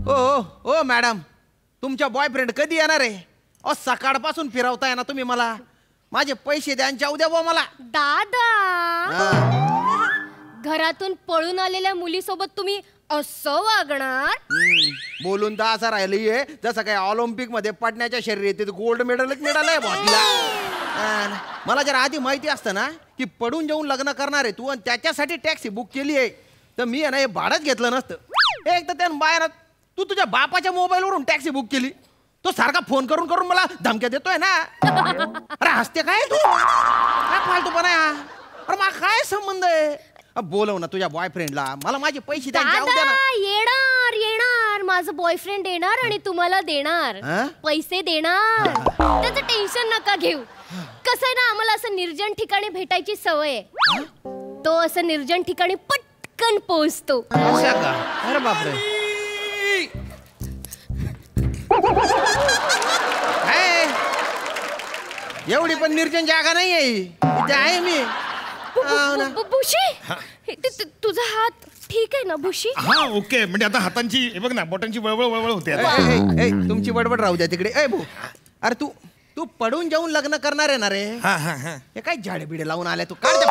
ओ madam, तुमच्या boyfriend कधी येणार आहे? सकाळपासून फिरवताय ना तुम्ही मला. माझे पैसे द्या आणि जाऊ द्या बुवा मला. दादा, घरातून पळून आलेल्या मुलीसोबत तुम्ही असं वागणार? बोलून तर असं राहिलीये जसं काय ऑलिम्पिक मध्ये पडण्याच्या शर्यतीत गोल्ड मेडलच मिळालंय बॉटला. मला जर आधी माहिती असतं ना की पडून जाऊन लग्न करणार आहे तू आणि त्याच्यासाठी टॅक्सी बुक केली आहे तर मी आहे ना हे भाडंच घेतलं नसतं. एक तर त्यानं बाहेर तू तुझ्या बापाच्या मोबाईलवरून टॅक्सी बुक केली. तो सारखा फोन करून करून मला धमक्या देतोय ना. अरे हसते काय तू? काय फालतूपणा आहे हा? अरे मला काय संबंध आहे? बोलव ना तुझ्या बॉयफ्रेंडला. मला माझे पैसे द्या, जाऊ द्या ना. येणार येणार माझं बॉयफ्रेंड येणार आणि तुम्हाला देणार, पैसे देणार. त्याचं टेन्शन नका घेऊ. कसं आहे ना, आम्हाला असं निर्जन ठिकाणी भेटायची सवय आहे. तो असं निर्जन ठिकाणी पटकन पोहोचतो. असं का? अरे बापरे. एवढी पण निर्जन जागा नाही आहे मी. भुशी, तुझा हात ठीक आहे ना भुशी? हा ओके. म्हणजे आता हातांची हे बघ ना, बोटांची वळवळ वळवळ होते. तुमची बडबड राहू द्या तिकडे. अरे तू पडून जाऊन लग्न करणार आहे ना रे? हे काय झाडे बिडे लावून आले तू? काढ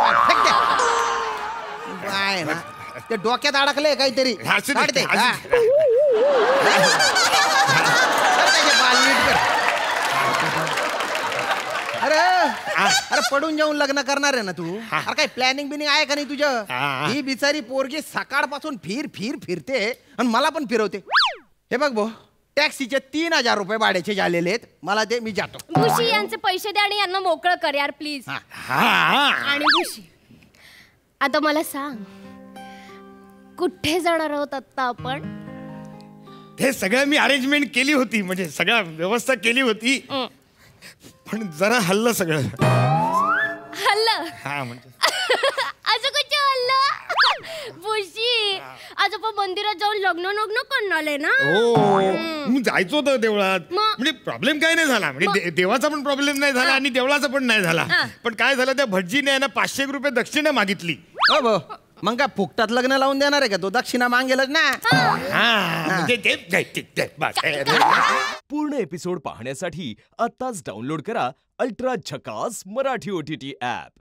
काय ना ते डोक्यात अडकलंय काहीतरी. काढते अरे पडून जाऊन लग्न करणार आहे ना तू? अरे काय प्लॅनिंग बिनिंग आहे का नाही तुझं? ही बिचारी पोरगी सकाळपासून फिरते आणि मला पण फिरवते. हे बघ भाऊ, टॅक्सीचे 3000 रुपये भाड्याचे झालेले आहेत. मला ते मी जातो. भुशी, यांचे पैसे द्या आणि यांना मोकळं कर यार प्लीज. आणि भुशी, आता मला सांग, कुठे जाणार आहोत आता आपण? ते सगळं मी अरेंजमेंट केली होती, म्हणजे सगळं व्यवस्था केली होती, पण जरा हल्लं सगळं. हल्लं? हा म्हणजे असं कधी हल्लं? भुशी, आज आपण मंदिरात जाऊन लग्न करणार आहे ना? हो, जायचं होतं देवळात. म्हणजे प्रॉब्लेम काय नाही झाला. म्हणजे देवाचा पण प्रॉब्लेम नाही झाला आणि देवळाचा पण नाही झाला. पण काय झालं, त्या भटजीने ना 500 रुपये दक्षिणा मागितली. मग काय फुकटात लग्न लावून देणार आहे का? तो दक्षिणा मागेलच ना. पूर्ण एपिसोड पाहण्यासाठी आताच डाउनलोड करा अल्ट्रा झकास मराठी OTT ऍप.